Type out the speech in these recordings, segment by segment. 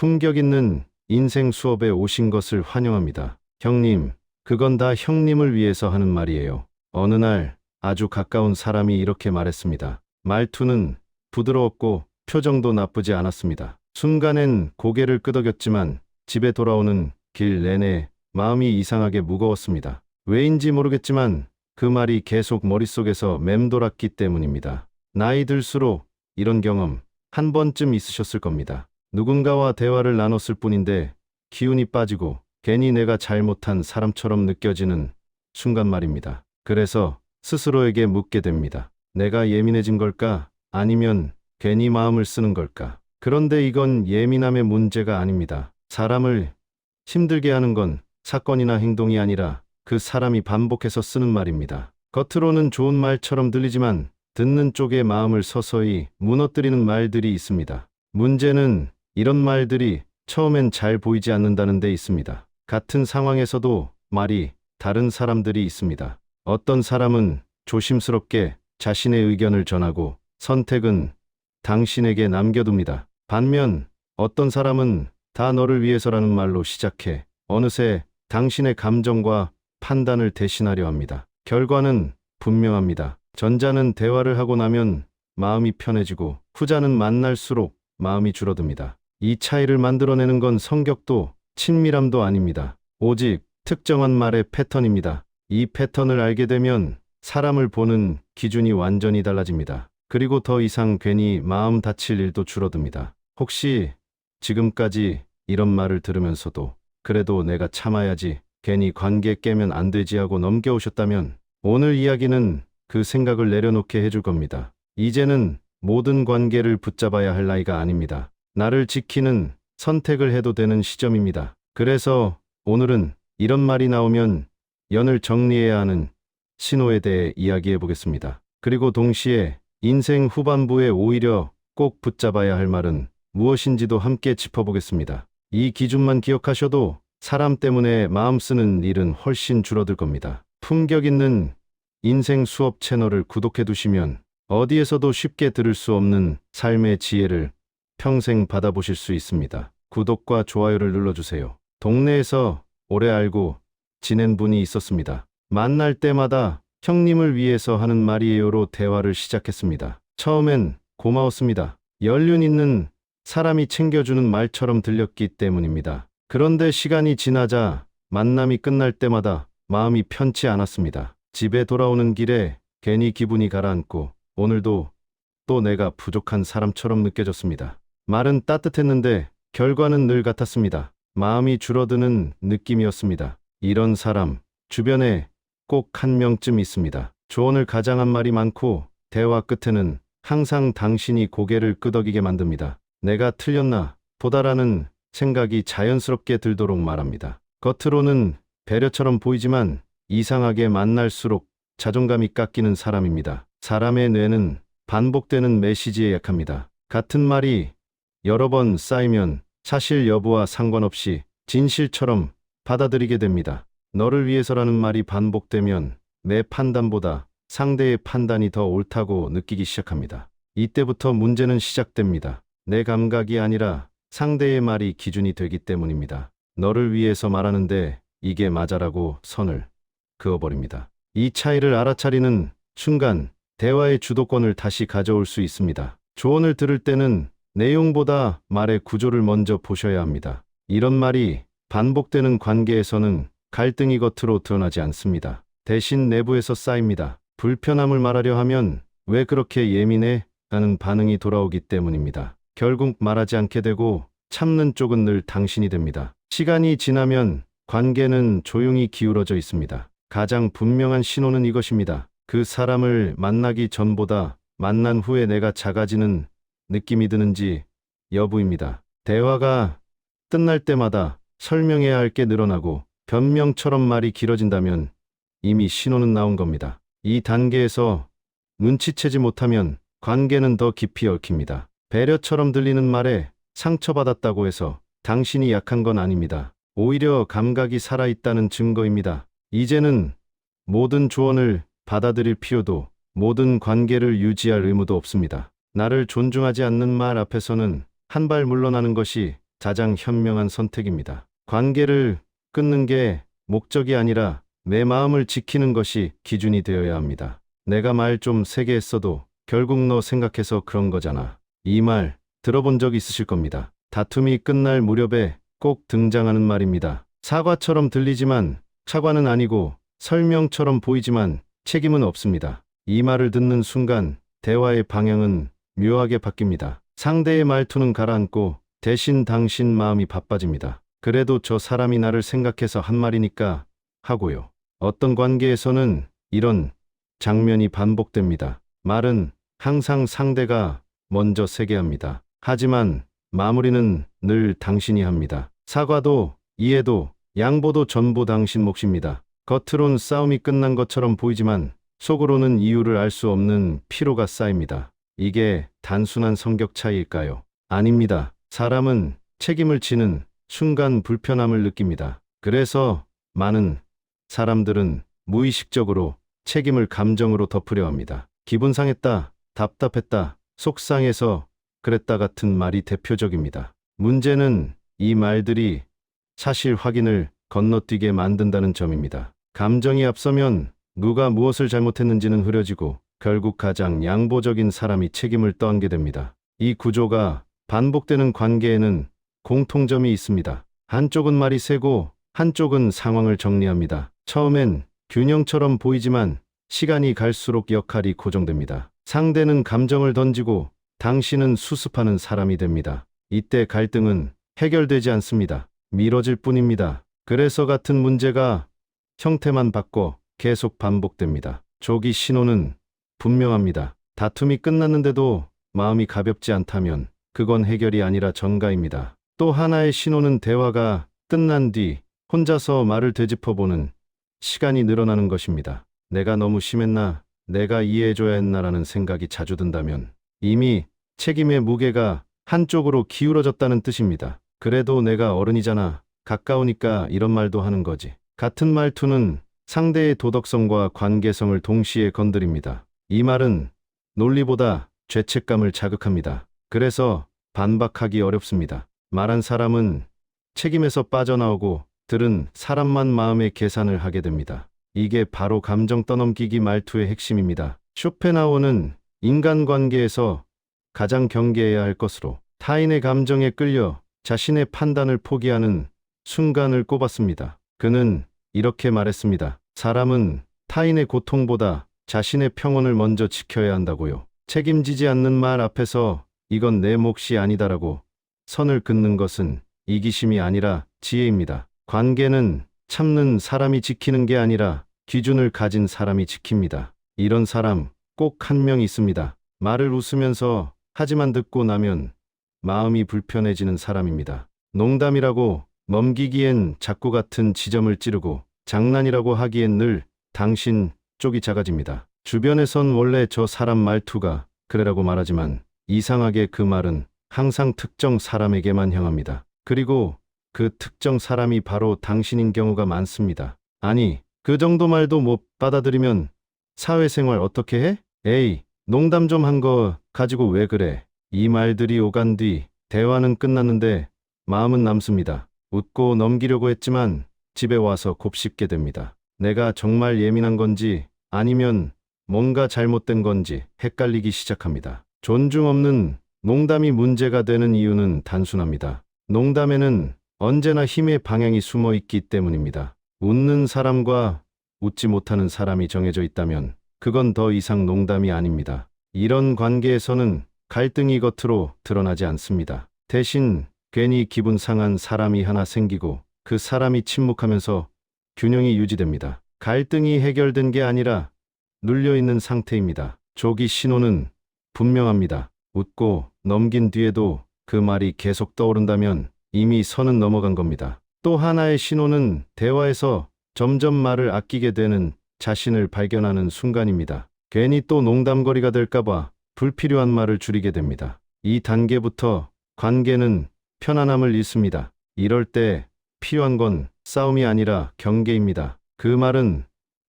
품격 있는 인생 수업에 오신 것을 환영합니다. 형님, 그건 다 형님을 위해서 하는 말이에요. 어느 날 아주 가까운 사람이 이렇게 말했습니다. 말투는 부드러웠고 표정도 나쁘지 않았습니다. 순간엔 고개를 끄덕였지만 집에 돌아오는 길 내내 마음이 이상하게 무거웠습니다. 왜인지 모르겠지만 그 말이 계속 머릿속에서 맴돌았기 때문입니다. 나이 들수록 이런 경험 한 번쯤 있으셨을 겁니다. 누군가와 대화를 나눴을 뿐인데 기운이 빠지고 괜히 내가 잘못한 사람처럼 느껴지는 순간 말입니다. 그래서 스스로에게 묻게 됩니다. 내가 예민해진 걸까? 아니면 괜히 마음을 쓰는 걸까? 그런데 이건 예민함의 문제가 아닙니다. 사람을 힘들게 하는 건 사건이나 행동이 아니라 그 사람이 반복해서 쓰는 말입니다. 겉으로는 좋은 말처럼 들리지만 듣는 쪽의 마음을 서서히 무너뜨리는 말들이 있습니다. 문제는 이런 말들이 처음엔 잘 보이지 않는다는 데 있습니다. 같은 상황에서도 말이 다른 사람들이 있습니다. 어떤 사람은 조심스럽게 자신의 의견을 전하고 선택은 당신에게 남겨둡니다. 반면 어떤 사람은 다 너를 위해서라는 말로 시작해 어느새 당신의 감정과 판단을 대신하려 합니다. 결과는 분명합니다. 전자는 대화를 하고 나면 마음이 편해지고 후자는 만날수록 마음이 줄어듭니다. 이 차이를 만들어내는 건 성격도 친밀함도 아닙니다. 오직 특정한 말의 패턴입니다. 이 패턴을 알게 되면 사람을 보는 기준이 완전히 달라집니다. 그리고 더 이상 괜히 마음 다칠 일도 줄어듭니다. 혹시 지금까지 이런 말을 들으면서도 그래도 내가 참아야지, 괜히 관계 깨면 안 되지 하고 넘겨오셨다면 오늘 이야기는 그 생각을 내려놓게 해줄 겁니다. 이제는 모든 관계를 붙잡아야 할 나이가 아닙니다. 나를 지키는 선택을 해도 되는 시점입니다. 그래서 오늘은 이런 말이 나오면 연을 정리해야 하는 신호에 대해 이야기해 보겠습니다. 그리고 동시에 인생 후반부에 오히려 꼭 붙잡아야 할 말은 무엇인지도 함께 짚어보겠습니다. 이 기준만 기억하셔도 사람 때문에 마음 쓰는 일은 훨씬 줄어들 겁니다. 품격 있는 인생 수업 채널을 구독해 두시면 어디에서도 쉽게 들을 수 없는 삶의 지혜를 평생 받아보실 수 있습니다. 구독과 좋아요를 눌러주세요. 동네에서 오래 알고 지낸 분이 있었습니다. 만날 때마다 형님을 위해서 하는 말이에요로 대화를 시작했습니다. 처음엔 고마웠습니다. 연륜 있는 사람이 챙겨주는 말처럼 들렸기 때문입니다. 그런데 시간이 지나자 만남이 끝날 때마다 마음이 편치 않았습니다. 집에 돌아오는 길에 괜히 기분이 가라앉고 오늘도 또 내가 부족한 사람처럼 느껴졌습니다. 말은 따뜻했는데 결과는 늘 같았습니다. 마음이 줄어드는 느낌이었습니다. 이런 사람 주변에 꼭 한 명쯤 있습니다. 조언을 가장한 말이 많고 대화 끝에는 항상 당신이 고개를 끄덕이게 만듭니다. 내가 틀렸나 보다라는 생각이 자연스럽게 들도록 말합니다. 겉으로는 배려처럼 보이지만 이상하게 만날수록 자존감이 깎이는 사람입니다. 사람의 뇌는 반복되는 메시지에 약합니다. 같은 말이 여러 번 쌓이면 사실 여부와 상관없이 진실처럼 받아들이게 됩니다. 너를 위해서라는 말이 반복되면 내 판단보다 상대의 판단이 더 옳다고 느끼기 시작합니다. 이때부터 문제는 시작됩니다. 내 감각이 아니라 상대의 말이 기준이 되기 때문입니다. 너를 위해서 말하는데 이게 맞아라고 선을 그어버립니다. 이 차이를 알아차리는 순간 대화의 주도권을 다시 가져올 수 있습니다. 조언을 들을 때는 내용보다 말의 구조를 먼저 보셔야 합니다. 이런 말이 반복되는 관계에서는 갈등이 겉으로 드러나지 않습니다. 대신 내부에서 쌓입니다. 불편함을 말하려 하면 왜 그렇게 예민해? 라는 반응이 돌아오기 때문입니다. 결국 말하지 않게 되고 참는 쪽은 늘 당신이 됩니다. 시간이 지나면 관계는 조용히 기울어져 있습니다. 가장 분명한 신호는 이것입니다. 그 사람을 만나기 전보다 만난 후에 내가 작아지는 느낌이 드는지 여부입니다. 대화가 끝날 때마다 설명해야 할 게 늘어나고 변명처럼 말이 길어진다면 이미 신호는 나온 겁니다. 이 단계에서 눈치채지 못하면 관계는 더 깊이 얽힙니다. 배려처럼 들리는 말에 상처받았다고 해서 당신이 약한 건 아닙니다. 오히려 감각이 살아있다는 증거입니다. 이제는 모든 조언을 받아들일 필요도 모든 관계를 유지할 의무도 없습니다. 나를 존중하지 않는 말 앞에서는 한 발 물러나는 것이 가장 현명한 선택입니다. 관계를 끊는 게 목적이 아니라 내 마음을 지키는 것이 기준이 되어야 합니다. 내가 말 좀 세게 했어도 결국 너 생각해서 그런 거잖아. 이 말 들어본 적 있으실 겁니다. 다툼이 끝날 무렵에 꼭 등장하는 말입니다. 사과처럼 들리지만 사과는 아니고 설명처럼 보이지만 책임은 없습니다. 이 말을 듣는 순간 대화의 방향은 묘하게 바뀝니다. 상대의 말투는 가라앉고 대신 당신 마음이 바빠집니다. 그래도 저 사람이 나를 생각해서 한 말이니까 하고요. 어떤 관계에서는 이런 장면이 반복됩니다. 말은 항상 상대가 먼저 세게 합니다. 하지만 마무리는 늘 당신이 합니다. 사과도 이해도 양보도 전부 당신 몫입니다. 겉으론 싸움이 끝난 것처럼 보이지만 속으로는 이유를 알 수 없는 피로가 쌓입니다. 이게 단순한 성격 차이일까요? 아닙니다. 사람은 책임을 지는 순간 불편함을 느낍니다. 그래서 많은 사람들은 무의식적으로 책임을 감정으로 덮으려 합니다. 기분 상했다, 답답했다, 속상해서 그랬다 같은 말이 대표적입니다. 문제는 이 말들이 사실 확인을 건너뛰게 만든다는 점입니다. 감정이 앞서면 누가 무엇을 잘못했는지는 흐려지고 결국 가장 양보적인 사람이 책임을 떠안게 됩니다. 이 구조가 반복되는 관계에는 공통점이 있습니다. 한쪽은 말이 세고 한쪽은 상황을 정리합니다. 처음엔 균형처럼 보이지만 시간이 갈수록 역할이 고정됩니다. 상대는 감정을 던지고 당신은 수습하는 사람이 됩니다. 이때 갈등은 해결되지 않습니다. 미뤄질 뿐입니다. 그래서 같은 문제가 형태만 바꿔 계속 반복됩니다. 조기 신호는 분명합니다. 다툼이 끝났는데도 마음이 가볍지 않다면 그건 해결이 아니라 전가입니다. 또 하나의 신호는 대화가 끝난 뒤 혼자서 말을 되짚어보는 시간이 늘어나는 것입니다. 내가 너무 심했나? 내가 이해해줘야 했나라는 생각이 자주 든다면 이미 책임의 무게가 한쪽으로 기울어졌다는 뜻입니다. 그래도 내가 어른이잖아. 가까우니까 이런 말도 하는 거지. 같은 말투는 상대의 도덕성과 관계성을 동시에 건드립니다. 이 말은 논리보다 죄책감을 자극합니다. 그래서 반박하기 어렵습니다. 말한 사람은 책임에서 빠져나오고 들은 사람만 마음의 계산을 하게 됩니다. 이게 바로 감정 떠넘기기 말투의 핵심입니다. 쇼펜하우어는 인간관계에서 가장 경계해야 할 것으로 타인의 감정에 끌려 자신의 판단을 포기하는 순간을 꼽았습니다. 그는 이렇게 말했습니다. 사람은 타인의 고통보다 자신의 평온을 먼저 지켜야 한다고요. 책임지지 않는 말 앞에서 이건 내 몫이 아니다라고 선을 긋는 것은 이기심이 아니라 지혜입니다. 관계는 참는 사람이 지키는 게 아니라 기준을 가진 사람이 지킵니다. 이런 사람 꼭 한 명 있습니다. 말을 웃으면서 하지만 듣고 나면 마음이 불편해지는 사람입니다. 농담이라고 넘기기엔 작고 같은 지점을 찌르고 장난이라고 하기엔 늘 당신 쪽이 작아집니다. 주변에선 원래 저 사람 말투가 그래라고 말하지만 이상하게 그 말은 항상 특정 사람에게만 향합니다. 그리고 그 특정 사람이 바로 당신인 경우가 많습니다. 아니, 그 정도 말도 못 받아들이면 사회생활 어떻게 해? 에이, 농담 좀 한 거 가지고 왜 그래? 이 말들이 오간 뒤 대화는 끝났는데 마음은 남습니다. 웃고 넘기려고 했지만 집에 와서 곱씹게 됩니다. 내가 정말 예민한 건지 아니면 뭔가 잘못된 건지 헷갈리기 시작합니다. 존중 없는 농담이 문제가 되는 이유는 단순합니다. 농담에는 언제나 힘의 방향이 숨어 있기 때문입니다. 웃는 사람과 웃지 못하는 사람이 정해져 있다면 그건 더 이상 농담이 아닙니다. 이런 관계에서는 갈등이 겉으로 드러나지 않습니다. 대신 괜히 기분 상한 사람이 하나 생기고 그 사람이 침묵하면서 균형이 유지됩니다. 갈등이 해결된 게 아니라 눌려있는 상태입니다. 조기 신호는 분명합니다. 웃고 넘긴 뒤에도 그 말이 계속 떠오른다면 이미 선은 넘어간 겁니다. 또 하나의 신호는 대화에서 점점 말을 아끼게 되는 자신을 발견하는 순간입니다. 괜히 또 농담거리가 될까봐 불필요한 말을 줄이게 됩니다. 이 단계부터 관계는 편안함을 잃습니다. 이럴 때 필요한 건 싸움이 아니라 경계입니다. 그 말은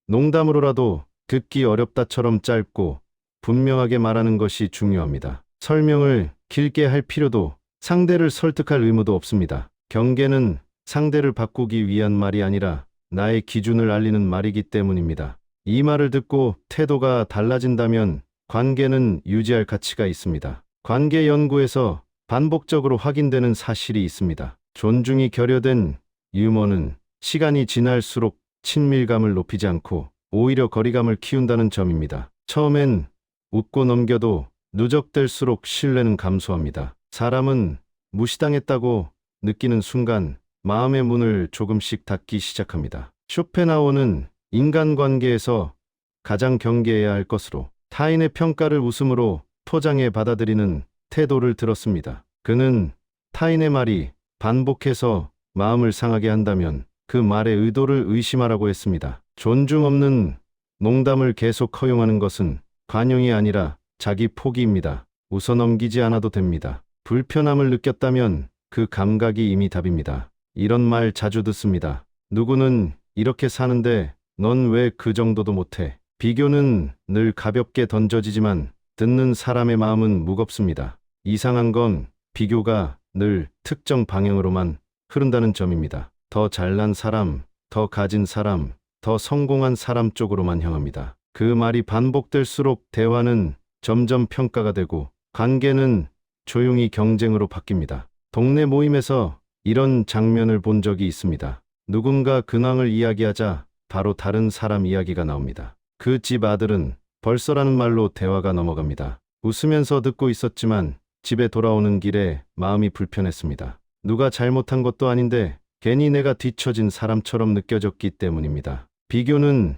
농담으로라도 듣기 어렵다처럼 짧고 분명하게 말하는 것이 중요합니다. 설명을 길게 할 필요도 상대를 설득할 의무도 없습니다. 경계는 상대를 바꾸기 위한 말이 아니라 나의 기준을 알리는 말이기 때문입니다. 이 말을 듣고 태도가 달라진다면 관계는 유지할 가치가 있습니다. 관계 연구에서 반복적으로 확인되는 사실이 있습니다. 존중이 결여된 유머는 시간이 지날수록 친밀감을 높이지 않고 오히려 거리감을 키운다는 점입니다. 처음엔 웃고 넘겨도 누적될수록 신뢰는 감소합니다. 사람은 무시당했다고 느끼는 순간 마음의 문을 조금씩 닫기 시작합니다. 쇼펜하우어는 인간관계에서 가장 경계해야 할 것으로 타인의 평가를 웃음으로 포장해 받아들이는 태도를 들었습니다. 그는 타인의 말이 반복해서 마음을 상하게 한다면 그 말의 의도를 의심하라고 했습니다. 존중 없는 농담을 계속 허용하는 것은 관용이 아니라 자기 포기입니다. 웃어 넘기지 않아도 됩니다. 불편함을 느꼈다면 그 감각이 이미 답입니다. 이런 말 자주 듣습니다. 누구는 이렇게 사는데 넌 왜 그 정도도 못해? 비교는 늘 가볍게 던져지지만 듣는 사람의 마음은 무겁습니다. 이상한 건 비교가 늘 특정 방향으로만 흐른다는 점입니다. 더 잘난 사람, 더 가진 사람, 더 성공한 사람 쪽으로만 향합니다. 그 말이 반복될수록 대화는 점점 평가가 되고 관계는 조용히 경쟁으로 바뀝니다. 동네 모임에서 이런 장면을 본 적이 있습니다. 누군가 근황을 이야기하자 바로 다른 사람 이야기가 나옵니다. 그 집 아들은 벌써라는 말로 대화가 넘어갑니다. 웃으면서 듣고 있었지만 집에 돌아오는 길에 마음이 불편했습니다. 누가 잘못한 것도 아닌데 괜히 내가 뒤처진 사람처럼 느껴졌기 때문입니다. 비교는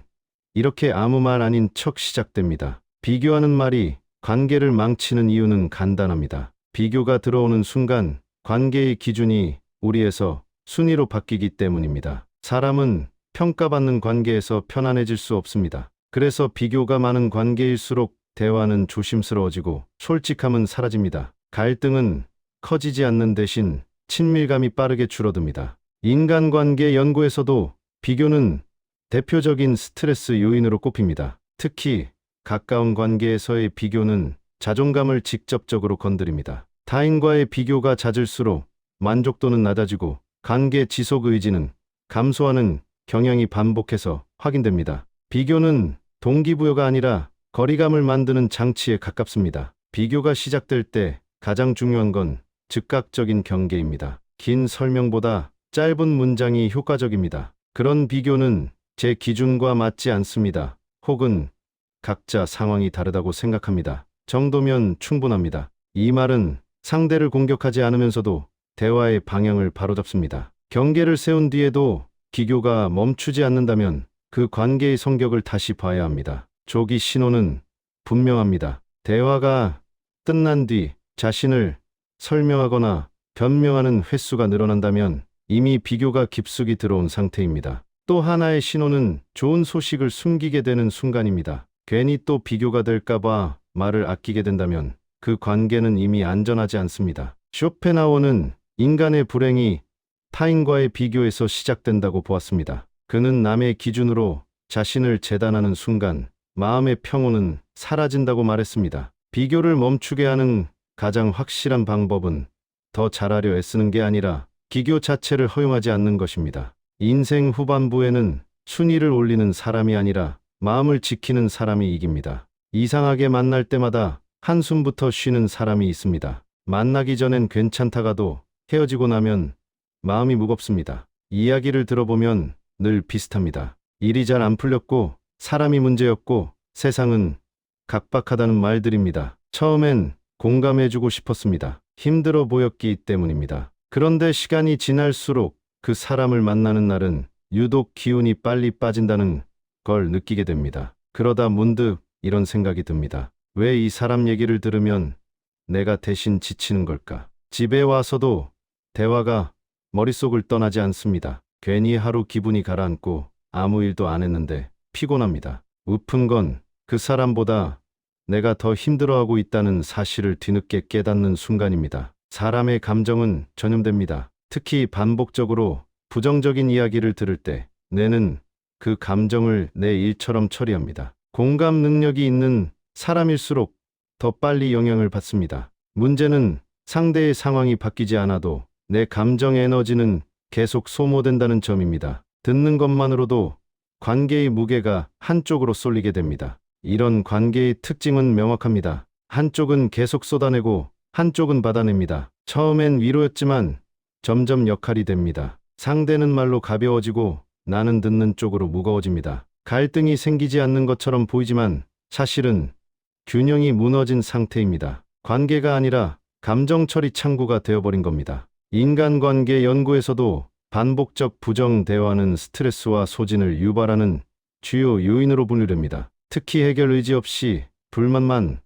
이렇게 아무 말 아닌 척 시작됩니다. 비교하는 말이 관계를 망치는 이유는 간단합니다. 비교가 들어오는 순간 관계의 기준이 우리에서 순위로 바뀌기 때문입니다. 사람은 평가받는 관계에서 편안해질 수 없습니다. 그래서 비교가 많은 관계일수록 대화는 조심스러워지고 솔직함은 사라집니다. 갈등은 커지지 않는 대신 친밀감이 빠르게 줄어듭니다. 인간관계 연구에서도 비교는 대표적인 스트레스 요인으로 꼽힙니다. 특히 가까운 관계에서의 비교는 자존감을 직접적으로 건드립니다. 타인과의 비교가 잦을수록 만족도는 낮아지고 관계 지속 의지는 감소하는 경향이 반복해서 확인됩니다. 비교는 동기부여가 아니라 거리감을 만드는 장치에 가깝습니다. 비교가 시작될 때 가장 중요한 건 즉각적인 경계입니다. 긴 설명보다 짧은 문장이 효과적입니다. 그런 비교는 제 기준과 맞지 않습니다. 혹은 각자 상황이 다르다고 생각합니다. 정도면 충분합니다. 이 말은 상대를 공격하지 않으면서도 대화의 방향을 바로잡습니다. 경계를 세운 뒤에도 비교가 멈추지 않는다면 그 관계의 성격을 다시 봐야 합니다. 조기 신호는 분명합니다. 대화가 끝난 뒤 자신을 설명하거나 변명하는 횟수가 늘어난다면 이미 비교가 깊숙이 들어온 상태입니다. 또 하나의 신호는 좋은 소식을 숨기게 되는 순간입니다. 괜히 또 비교가 될까봐 말을 아끼게 된다면 그 관계는 이미 안전하지 않습니다. 쇼펜하우어는 인간의 불행이 타인과의 비교에서 시작된다고 보았습니다. 그는 남의 기준으로 자신을 재단하는 순간 마음의 평온은 사라진다고 말했습니다. 비교를 멈추게 하는 가장 확실한 방법은 더 잘하려 애쓰는 게 아니라 비교 자체를 허용하지 않는 것입니다. 인생 후반부에는 순위를 올리는 사람이 아니라 마음을 지키는 사람이 이깁니다. 이상하게 만날 때마다 한숨부터 쉬는 사람이 있습니다. 만나기 전엔 괜찮다가도 헤어지고 나면 마음이 무겁습니다. 이야기를 들어보면 늘 비슷합니다. 일이 잘 안 풀렸고 사람이 문제였고 세상은 각박하다는 말들입니다. 처음엔 공감해주고 싶었습니다. 힘들어 보였기 때문입니다. 그런데 시간이 지날수록 그 사람을 만나는 날은 유독 기운이 빨리 빠진다는 걸 느끼게 됩니다. 그러다 문득 이런 생각이 듭니다. 왜 이 사람 얘기를 들으면 내가 대신 지치는 걸까? 집에 와서도 대화가 머릿속을 떠나지 않습니다. 괜히 하루 기분이 가라앉고 아무 일도 안 했는데 피곤합니다. 웃픈 건 그 사람보다 내가 더 힘들어하고 있다는 사실을 뒤늦게 깨닫는 순간입니다. 사람의 감정은 전염됩니다. 특히 반복적으로 부정적인 이야기를 들을 때 뇌는 그 감정을 내 일처럼 처리합니다. 공감 능력이 있는 사람일수록 더 빨리 영향을 받습니다. 문제는 상대의 상황이 바뀌지 않아도 내 감정 에너지는 계속 소모된다는 점입니다. 듣는 것만으로도 관계의 무게가 한쪽으로 쏠리게 됩니다. 이런 관계의 특징은 명확합니다. 한쪽은 계속 쏟아내고 한쪽은 받아냅니다. 처음엔 위로였지만 점점 역할이 됩니다. 상대는 말로 가벼워지고 나는 듣는 쪽으로 무거워집니다. 갈등이 생기지 않는 것처럼 보이지만 사실은 균형이 무너진 상태입니다. 관계가 아니라 감정 처리 창구가 되어버린 겁니다. 인간관계 연구에서도 반복적 부정 대화는 스트레스와 소진을 유발하는 주요 요인으로 분류됩니다. 특히 해결 의지 없이 불만만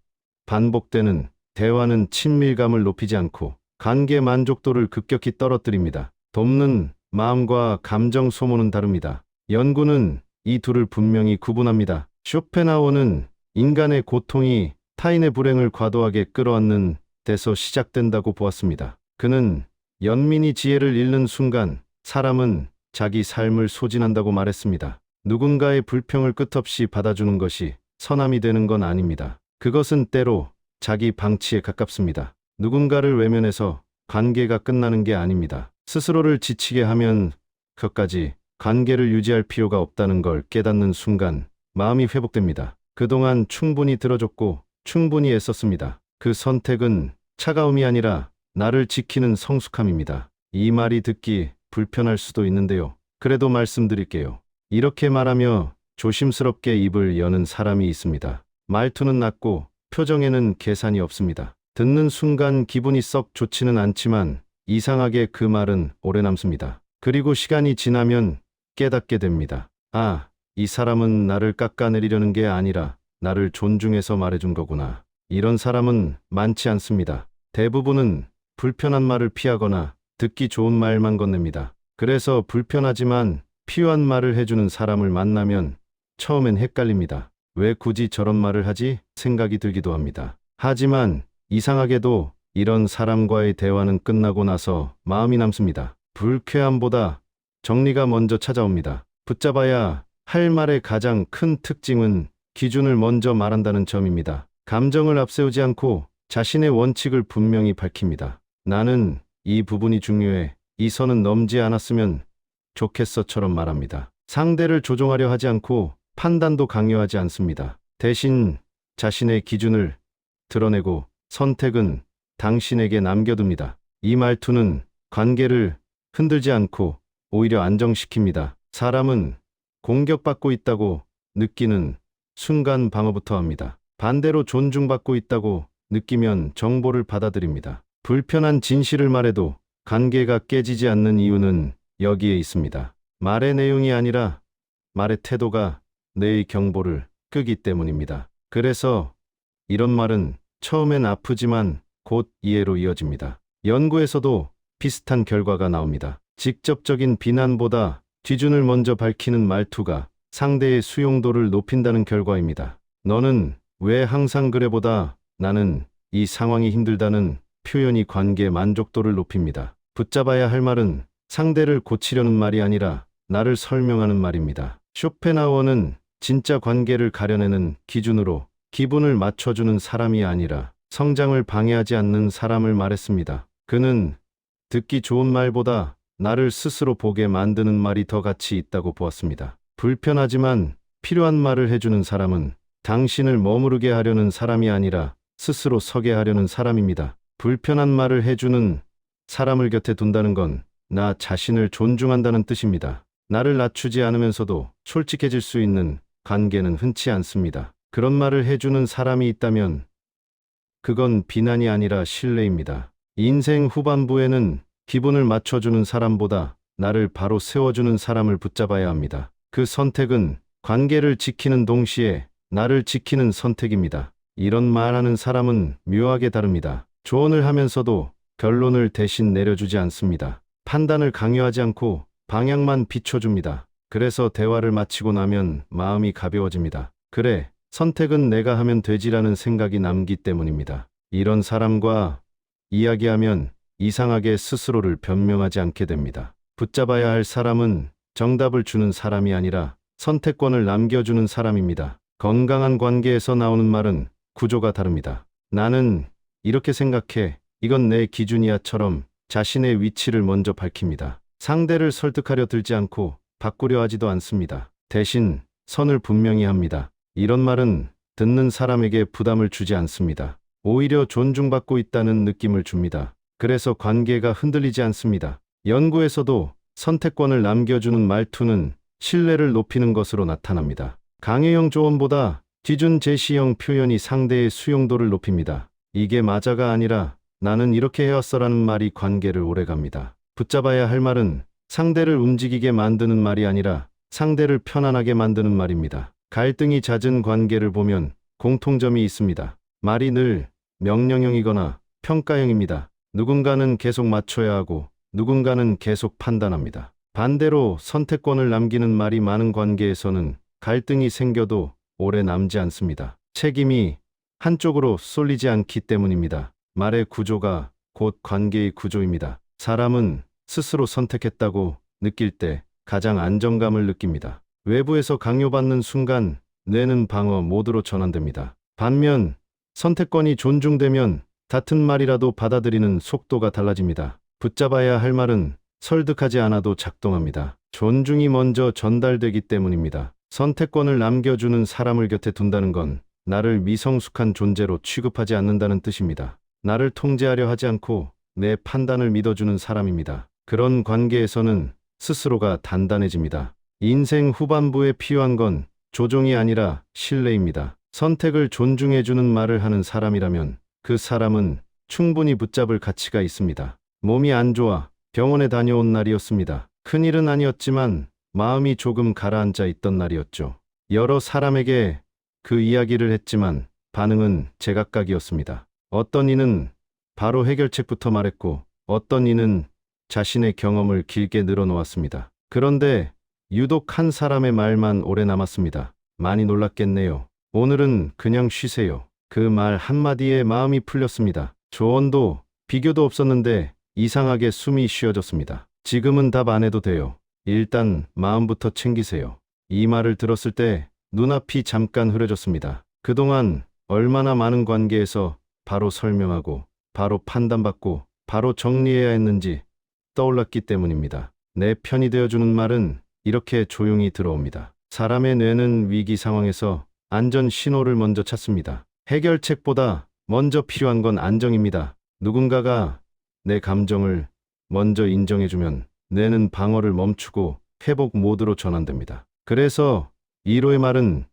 반복되는 대화는 친밀감을 높이지 않고 관계 만족도를 급격히 떨어뜨립니다. 돕는 마음과 감정 소모는 다릅니다. 연구는 이 둘을 분명히 구분합니다. 쇼펜하우어는 인간의 고통이 타인의 불행을 과도하게 끌어안는 데서 시작된다고 보았습니다. 그는 연민이 지혜를 잃는 순간 사람은 자기 삶을 소진한다고 말했습니다. 누군가의 불평을 끝없이 받아주는 것이 선함이 되는 건 아닙니다. 그것은 때로 자기 방치에 가깝습니다. 누군가를 외면해서 관계가 끝나는 게 아닙니다. 스스로를 지치게 하면 끝까지 관계를 유지할 필요가 없다는 걸 깨닫는 순간 마음이 회복됩니다. 그동안 충분히 들어줬고 충분히 애썼습니다. 그 선택은 차가움이 아니라 나를 지키는 성숙함입니다. 이 말이 듣기 불편할 수도 있는데요. 그래도 말씀드릴게요. 이렇게 말하며 조심스럽게 입을 여는 사람이 있습니다. 말투는 낮고 표정에는 계산이 없습니다. 듣는 순간 기분이 썩 좋지는 않지만 이상하게 그 말은 오래 남습니다. 그리고 시간이 지나면 깨닫게 됩니다. 아, 이 사람은 나를 깎아내리려는 게 아니라 나를 존중해서 말해준 거구나. 이런 사람은 많지 않습니다. 대부분은 불편한 말을 피하거나 듣기 좋은 말만 건넵니다. 그래서 불편하지만 필요한 말을 해주는 사람을 만나면 처음엔 헷갈립니다. 왜 굳이 저런 말을 하지? 생각이 들기도 합니다. 하지만 이상하게도 이런 사람과의 대화는 끝나고 나서 마음이 남습니다. 불쾌함보다 정리가 먼저 찾아옵니다. 붙잡아야 할 말의 가장 큰 특징은 기준을 먼저 말한다는 점입니다. 감정을 앞세우지 않고 자신의 원칙을 분명히 밝힙니다. 나는 이 부분이 중요해. 이 선은 넘지 않았으면 좋겠어처럼 말합니다. 상대를 조종하려 하지 않고 판단도 강요하지 않습니다. 대신 자신의 기준을 드러내고 선택은 당신에게 남겨둡니다. 이 말투는 관계를 흔들지 않고 오히려 안정시킵니다. 사람은 공격받고 있다고 느끼는 순간 방어부터 합니다. 반대로 존중받고 있다고 느끼면 정보를 받아들입니다. 불편한 진실을 말해도 관계가 깨지지 않는 이유는 여기에 있습니다. 말의 내용이 아니라 말의 태도가 내 경보를 끄기 때문입니다. 그래서 이런 말은 처음엔 아프지만 곧 이해로 이어집니다. 연구에서도 비슷한 결과가 나옵니다. 직접적인 비난보다 기준을 먼저 밝히는 말투가 상대의 수용도를 높인다는 결과입니다. 너는 왜 항상 그래보다 나는 이 상황이 힘들다는 표현이 관계 만족도를 높입니다. 붙잡아야 할 말은 상대를 고치려는 말이 아니라 나를 설명하는 말입니다. 쇼펜하우어는 진짜 관계를 가려내는 기준으로 기분을 맞춰주는 사람이 아니라 성장을 방해하지 않는 사람을 말했습니다. 그는 듣기 좋은 말보다 나를 스스로 보게 만드는 말이 더 가치 있다고 보았습니다. 불편하지만 필요한 말을 해주는 사람은 당신을 머무르게 하려는 사람이 아니라 스스로 서게 하려는 사람입니다. 불편한 말을 해주는 사람을 곁에 둔다는 건 나 자신을 존중한다는 뜻입니다. 나를 낮추지 않으면서도 솔직해질 수 있는 관계는 흔치 않습니다. 그런 말을 해주는 사람이 있다면 그건 비난이 아니라 신뢰입니다. 인생 후반부에는 기분을 맞춰주는 사람보다 나를 바로 세워주는 사람을 붙잡아야 합니다. 그 선택은 관계를 지키는 동시에 나를 지키는 선택입니다. 이런 말하는 사람은 묘하게 다릅니다. 조언을 하면서도 결론을 대신 내려주지 않습니다. 판단을 강요하지 않고 방향만 비춰줍니다. 그래서 대화를 마치고 나면 마음이 가벼워집니다. 그래, 선택은 내가 하면 되지라는 생각이 남기 때문입니다. 이런 사람과 이야기하면 이상하게 스스로를 변명하지 않게 됩니다. 붙잡아야 할 사람은 정답을 주는 사람이 아니라 선택권을 남겨주는 사람입니다. 건강한 관계에서 나오는 말은 구조가 다릅니다. 나는 이렇게 생각해. 이건 내 기준이야처럼 자신의 위치를 먼저 밝힙니다. 상대를 설득하려 들지 않고 바꾸려 하지도 않습니다. 대신 선을 분명히 합니다. 이런 말은 듣는 사람에게 부담을 주지 않습니다. 오히려 존중받고 있다는 느낌을 줍니다. 그래서 관계가 흔들리지 않습니다. 연구에서도 선택권을 남겨주는 말투는 신뢰를 높이는 것으로 나타납니다. 강혜영 조언보다 기준 제시형 표현이 상대의 수용도를 높입니다. 이게 맞아가 아니라 나는 이렇게 해왔어라는 말이 관계를 오래갑니다. 붙잡아야 할 말은 상대를 움직이게 만드는 말이 아니라 상대를 편안하게 만드는 말입니다. 갈등이 잦은 관계를 보면 공통점이 있습니다. 말이 늘 명령형이거나 평가형입니다. 누군가는 계속 맞춰야 하고 누군가는 계속 판단합니다. 반대로 선택권을 남기는 말이 많은 관계에서는 갈등이 생겨도 오래 남지 않습니다. 책임이 한쪽으로 쏠리지 않기 때문입니다. 말의 구조가 곧 관계의 구조입니다. 사람은 스스로 선택했다고 느낄 때 가장 안정감을 느낍니다. 외부에서 강요받는 순간 뇌는 방어 모드로 전환됩니다. 반면 선택권이 존중되면 같은 말이라도 받아들이는 속도가 달라집니다. 붙잡아야 할 말은 설득하지 않아도 작동합니다. 존중이 먼저 전달되기 때문입니다. 선택권을 남겨주는 사람을 곁에 둔다는 건 나를 미성숙한 존재로 취급하지 않는다는 뜻입니다. 나를 통제하려 하지 않고 내 판단을 믿어주는 사람입니다. 그런 관계에서는 스스로가 단단해집니다. 인생 후반부에 필요한 건 조종이 아니라 신뢰입니다. 선택을 존중해주는 말을 하는 사람이라면 그 사람은 충분히 붙잡을 가치가 있습니다. 몸이 안 좋아 병원에 다녀온 날이었습니다. 큰일은 아니었지만 마음이 조금 가라앉아 있던 날이었죠. 여러 사람에게 그 이야기를 했지만 반응은 제각각이었습니다. 어떤 이는 바로 해결책부터 말했고 어떤 이는 자신의 경험을 길게 늘어놓았습니다. 그런데 유독 한 사람의 말만 오래 남았습니다. 많이 놀랐겠네요. 오늘은 그냥 쉬세요. 그 말 한마디에 마음이 풀렸습니다. 조언도 비교도 없었는데 이상하게 숨이 쉬어졌습니다. 지금은 답 안 해도 돼요. 일단 마음부터 챙기세요. 이 말을 들었을 때 눈앞이 잠깐 흐려졌습니다. 그동안 얼마나 많은 관계에서 바로 설명하고 바로 판단받고 바로 정리해야 했는지 떠올랐기 때문입니다. 내 편이 되어주는 말은 이렇게 조용히 들어옵니다. 사람의 뇌는 위기 상황에서 안전 신호를 먼저 찾습니다. 해결책보다 먼저 필요한 건 안정입니다. 누군가가 내 감정을 먼저 인정해주면 뇌는 방어를 멈추고 회복 모드로 전환됩니다. 그래서 위로의 말은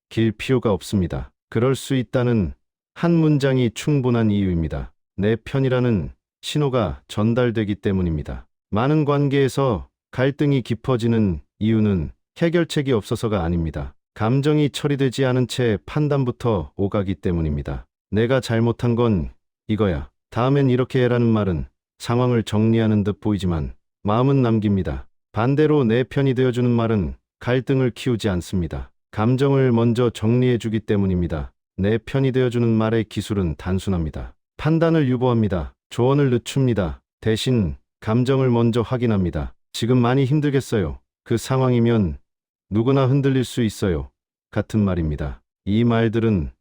길 필요가 없습니다. 그럴 수 있다는 한 문장이 충분한 이유입니다. 내 편이라는 신호가 전달되기 때문입니다. 많은 관계에서 갈등이 깊어지는 이유는 해결책이 없어서가 아닙니다. 감정이 처리되지 않은 채 판단부터 오가기 때문입니다. 내가 잘못한 건 이거야. 다음엔 이렇게 해라는 말은 상황을 정리하는 듯 보이지만 마음은 남깁니다. 반대로 내 편이 되어주는 말은 갈등을 키우지 않습니다. 감정을 먼저 정리해주기 때문입니다. 내 편이 되어주는 말의 기술은 단순합니다. 판단을 유보합니다. 조언을 늦춥니다. 대신 감정을 먼저 확인합니다. 지금 많이 힘들겠어요. 그 상황이면 누구나 흔들릴 수 있어요. 같은 말입니다. 이 말들은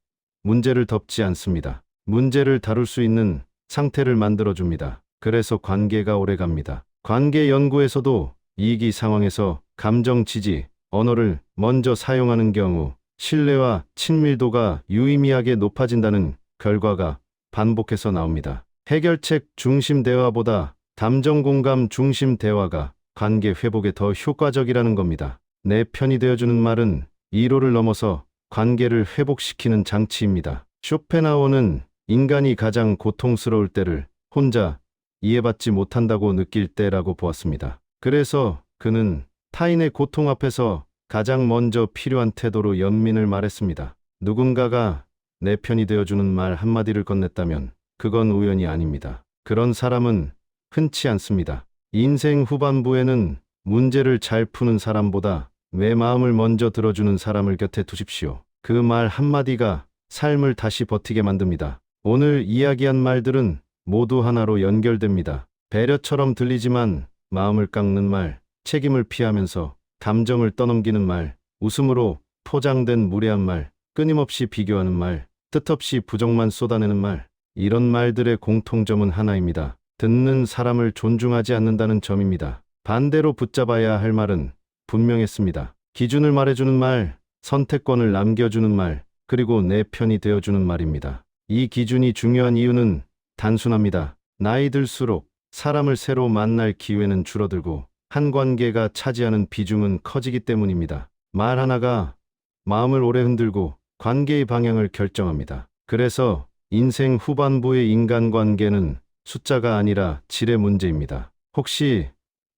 문제를 덮지 않습니다. 문제를 다룰 수 있는 상태를 만들어줍니다. 그래서 관계가 오래갑니다. 관계 연구에서도 위기 상황에서 감정 지지, 언어를 먼저 사용하는 경우 신뢰와 친밀도가 유의미하게 높아진다는 결과가 반복해서 나옵니다. 해결책 중심 대화보다 감정 공감 중심 대화가 관계 회복에 더 효과적이라는 겁니다. 내 편이 되어주는 말은 이로를 넘어서 관계를 회복시키는 장치입니다. 쇼펜하우어는 인간이 가장 고통스러울 때를 혼자 이해받지 못한다고 느낄 때라고 보았습니다. 그래서 그는 타인의 고통 앞에서 가장 먼저 필요한 태도로 연민을 말했습니다. 누군가가 내 편이 되어주는 말 한마디를 건넸다면 그건 우연이 아닙니다. 그런 사람은 흔치 않습니다. 인생 후반부에는 문제를 잘 푸는 사람보다 내 마음을 먼저 들어주는 사람을 곁에 두십시오. 그 말 한마디가 삶을 다시 버티게 만듭니다. 오늘 이야기한 말들은 모두 하나로 연결됩니다. 배려처럼 들리지만 마음을 깎는 말, 책임을 피하면서 감정을 떠넘기는 말, 웃음으로 포장된 무례한 말, 끊임없이 비교하는 말, 뜻없이 부정만 쏟아내는 말. 이런 말들의 공통점은 하나입니다. 듣는 사람을 존중하지 않는다는 점입니다. 반대로 붙잡아야 할 말은 분명했습니다. 기준을 말해주는 말, 선택권을 남겨주는 말, 그리고 내 편이 되어주는 말입니다. 이 기준이 중요한 이유는 단순합니다. 나이 들수록 사람을 새로 만날 기회는 줄어들고 한 관계가 차지하는 비중은 커지기 때문입니다. 말 하나가 마음을 오래 흔들고 관계의 방향을 결정합니다. 그래서 인생 후반부의 인간관계는 숫자가 아니라 질의 문제입니다. 혹시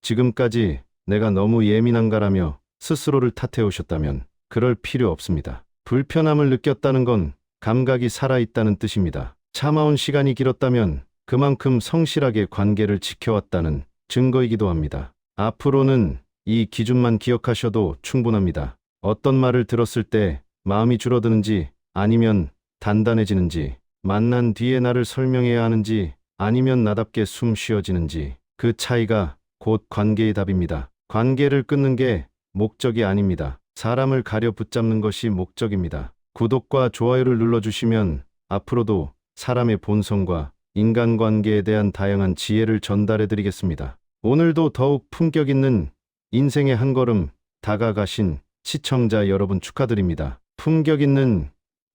지금까지 내가 너무 예민한가라며 스스로를 탓해 오셨다면 그럴 필요 없습니다. 불편함을 느꼈다는 건 감각이 살아있다는 뜻입니다. 참아온 시간이 길었다면 그만큼 성실하게 관계를 지켜왔다는 증거이기도 합니다. 앞으로는 이 기준만 기억하셔도 충분합니다. 어떤 말을 들었을 때 마음이 줄어드는지 아니면 단단해지는지, 만난 뒤에 나를 설명해야 하는지 아니면 나답게 숨 쉬어지는지, 그 차이가 곧 관계의 답입니다. 관계를 끊는 게 목적이 아닙니다. 사람을 가려 붙잡는 것이 목적입니다. 구독과 좋아요를 눌러주시면 앞으로도 사람의 본성과 인간관계에 대한 다양한 지혜를 전달해 드리겠습니다. 오늘도 더욱 품격 있는 인생의 한 걸음 다가가신 시청자 여러분 축하드립니다. 품격 있는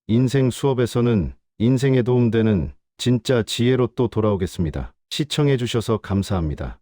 인생 수업에서는 인생에 도움되는 진짜 지혜로 또 돌아오겠습니다. 시청해 주셔서 감사합니다.